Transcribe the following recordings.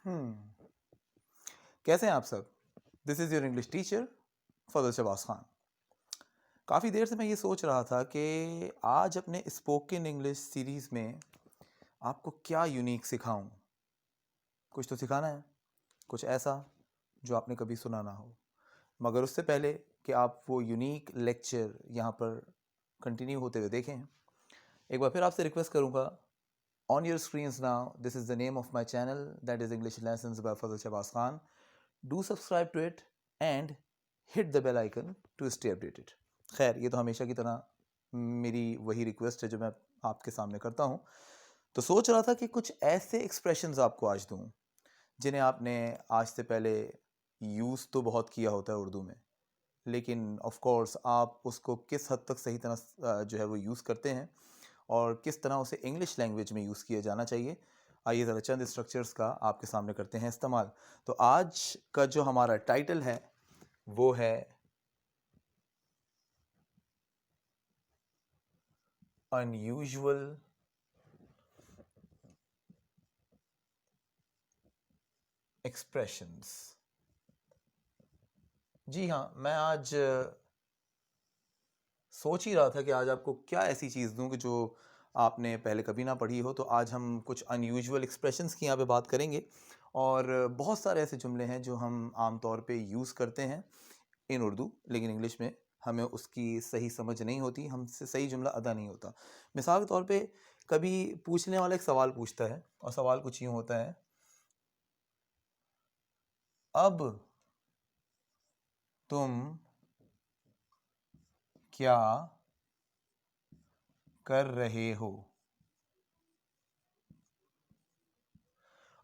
कैसे हैं आप सब? This is your English teacher Fazal Shahbaz Khan. काफ़ी देर से मैं ये सोच रहा था कि आज अपने स्पोकन इंग्लिश सीरीज़ में आपको क्या यूनिक सिखाऊं। कुछ तो सिखाना है, कुछ ऐसा जो आपने कभी सुना ना हो। मगर उससे पहले कि आप वो यूनिक लेक्चर यहाँ पर कंटिन्यू होते हुए देखें, एक बार फिर आपसे रिक्वेस्ट करूँगा, on your screens now, this is the name of my channel, that is English Lessons by Fazal Shahbaz Khan. Do subscribe to it and hit the bell icon to stay updated. खैर, ये तो हमेशा की तरह मेरी वही request है जो मैं आपके सामने करता हूँ। तो सोच रहा था कि कुछ ऐसे एक्सप्रेशंस आपको आज दूँ जिन्हें आपने आज से पहले यूज़ तो बहुत किया होता है उर्दू में, लेकिन ऑफ कोर्स आप उसको किस हद तक सही तरह जो है वो यूज़ करते हैं और किस तरह उसे इंग्लिश लैंग्वेज में यूज़ किया जाना चाहिए। आइए ज़रा चंद स्ट्रक्चर्स का आपके सामने करते हैं इस्तेमाल। तो आज का जो हमारा टाइटल है वो है अनयूजुअल एक्सप्रेशंस। जी हाँ, मैं आज सोच ही रहा था कि आज आपको क्या ऐसी चीज़ दूं कि जो आपने पहले कभी ना पढ़ी हो। तो आज हम कुछ अनयूजुअल एक्सप्रेशंस की यहाँ पे बात करेंगे और बहुत सारे ऐसे जुमले हैं जो हम आमतौर पे यूज़ करते हैं इन उर्दू, लेकिन इंग्लिश में हमें उसकी सही समझ नहीं होती, हमसे सही जुमला अदा नहीं होता। मिसाल के तौर पे कभी पूछने वाला एक सवाल पूछता है और सवाल कुछ यूँ होता है, अब तुम क्या कर रहे हो?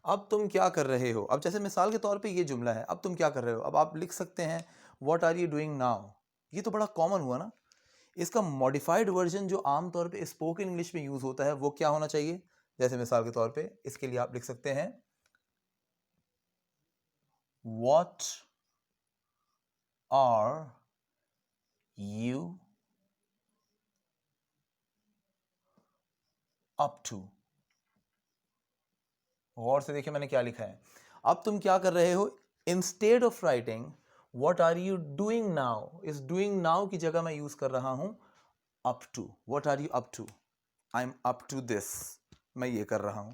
अब तुम क्या कर रहे हो? अब जैसे मिसाल के तौर पे ये जुमला है, अब तुम क्या कर रहे हो। अब आप लिख सकते हैं what are you doing now. ये तो बड़ा कॉमन हुआ ना। इसका मॉडिफाइड वर्जन जो आमतौर पे स्पोकन इंग्लिश में यूज होता है वो क्या होना चाहिए? जैसे मिसाल के तौर पे इसके लिए आप लिख सकते हैं what are you up to. गौर से देखिए मैंने क्या लिखा है। अब तुम क्या कर रहे हो, instead of writing what are you doing now, इस डूइंग नाउ की जगह मैं यूज कर रहा हूं up to. What are you up to? I am up to this, मैं ये कर रहा हूं।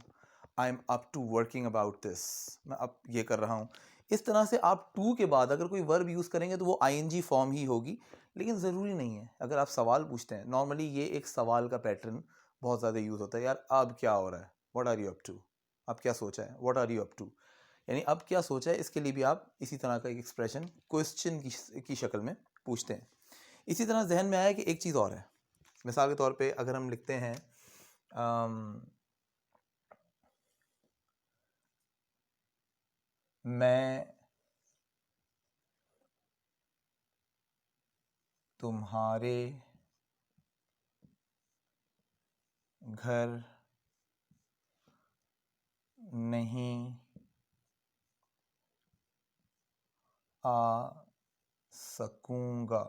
I am up to working about this, मैं अब ये कर रहा हूं। इस तरह से आप टू के बाद अगर कोई वर्ब यूज करेंगे तो वो आईएनजी फॉर्म ही होगी, लेकिन ज़रूरी नहीं है। अगर आप सवाल पूछते हैं, नॉर्मली ये एक सवाल का पैटर्न बहुत ज़्यादा यूज होता है। यार अब क्या हो रहा है, what are you up to. अब क्या सोचा है, what are you up to. यानी अब क्या सोचा है, इसके लिए भी आप इसी तरह का एक एक्सप्रेशन क्वेश्चन की शक्ल में पूछते हैं। इसी तरह जहन में आया कि एक चीज़ और है। मिसाल के तौर पे अगर हम लिखते हैं मैं तुम्हारे घर नहीं आ सकूंगा।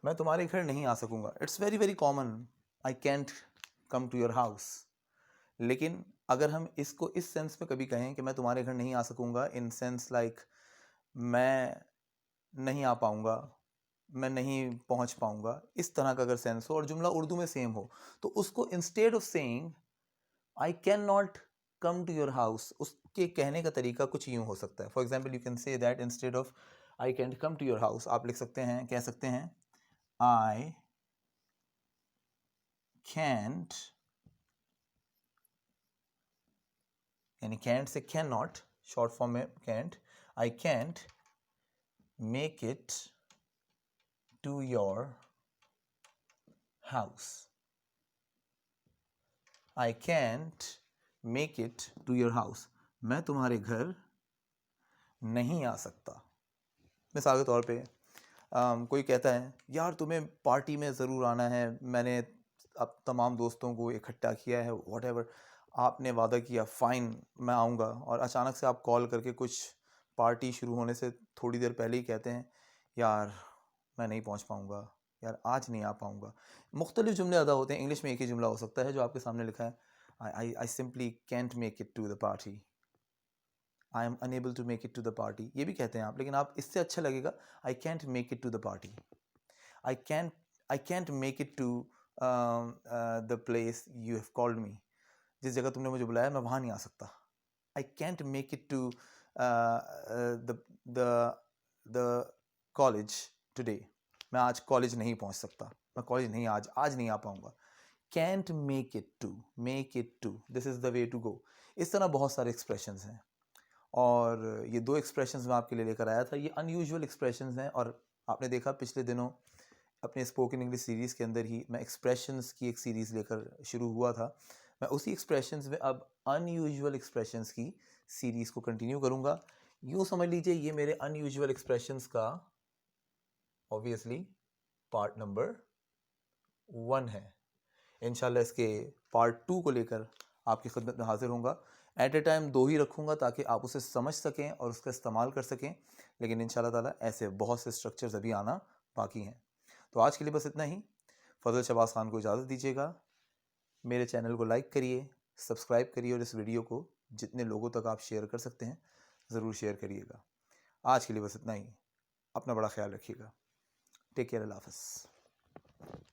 मैं तुम्हारे घर नहीं आ सकूंगा, it's very very common, I can't come to your house. लेकिन अगर हम इसको इस सेंस में कभी कहें कि मैं तुम्हारे घर नहीं आ सकूंगा, इन सेंस लाइक मैं नहीं आ पाऊंगा, मैं नहीं पहुंच पाऊंगा, इस तरह का अगर सेंस हो और जुमला उर्दू में सेम हो, तो उसको instead of saying I can not come to your house, उसके कहने का तरीका कुछ यूं हो सकता है। For example you can say that instead of I can't come to your house, आप लिख सकते हैं, कह सकते हैं आई कैंट, यानी कैंट से कैन नॉट, शॉर्ट फॉर्म में can't, I can't make it to your house, I can't make it to your house, मैं तुम्हारे घर नहीं आ सकता। मिसाल के तौर पे कोई कहता है यार तुम्हें पार्टी में ज़रूर आना है, मैंने अब तमाम दोस्तों को इकट्ठा किया है, व्हाटएवर, आपने वादा किया, फ़ाइन मैं आऊँगा, और अचानक से आप कॉल करके कुछ पार्टी शुरू होने से थोड़ी देर पहले ही कहते हैं यार मैं नहीं पहुँच पाऊँगा, यार आज नहीं आ पाऊँगा। मुख्तलिफ जुमले अदा होते हैं, इंग्लिश में एक ही जुमला हो सकता है जो आपके सामने लिखा है, I simply can't make it to the party, I am unable to make it to the party, ये भी कहते हैं आप, लेकिन आप इससे अच्छा लगेगा I can't make it to the party, I can't I can't make it to the place you have called me, जिस जगह तुमने मुझे बुलाया मैं वहाँ नहीं आ सकता। I can't make it to the college today, मैं आज कॉलेज नहीं पहुँच सकता, मैं कॉलेज नहीं आज नहीं आ पाऊँगा। Can't make it to, this is the way to go. इस तरह बहुत सारे एक्सप्रेशंस हैं, और ये 2 एक्सप्रेशंस मैं आपके लिए लेकर आया था। ये अनयूजुअल एक्सप्रेशंस हैं, और आपने देखा पिछले दिनों अपने स्पोकन इंग्लिश सीरीज़ के अंदर ही मैं एक्सप्रेशंस की एक सीरीज़ लेकर शुरू हुआ था। मैं उसी एक्सप्रेशंस में अब अनयूजुअल एक्सप्रेशंस की सीरीज़ को कंटिन्यू करूँगा। यूँ समझ लीजिए ये मेरे अनयूजुअल एक्सप्रेशंस का ऑब्वियसली पार्ट नंबर 1 है। इंशाल्लाह इसके पार्ट 2 को लेकर आपकी खिदमत में हाजिर होऊंगा। एट ए टाइम 2 ही रखूँगा ताकि आप उसे समझ सकें और उसका इस्तेमाल कर सकें, लेकिन इंशाल्लाह ताला ऐसे बहुत से स्ट्रक्चर्स अभी आना बाकी हैं। तो आज के लिए बस इतना ही। फजल शहबाज खान को इजाज़त दीजिएगा। मेरे चैनल को लाइक करिए, सब्सक्राइब करिए, और इस वीडियो को जितने लोगों तक आप शेयर कर सकते हैं ज़रूर शेयर करिएगा। आज के लिए बस इतना ही। अपना बड़ा ख्याल रखिएगा। टेक केयर, अल्लाह हाफ़िज़।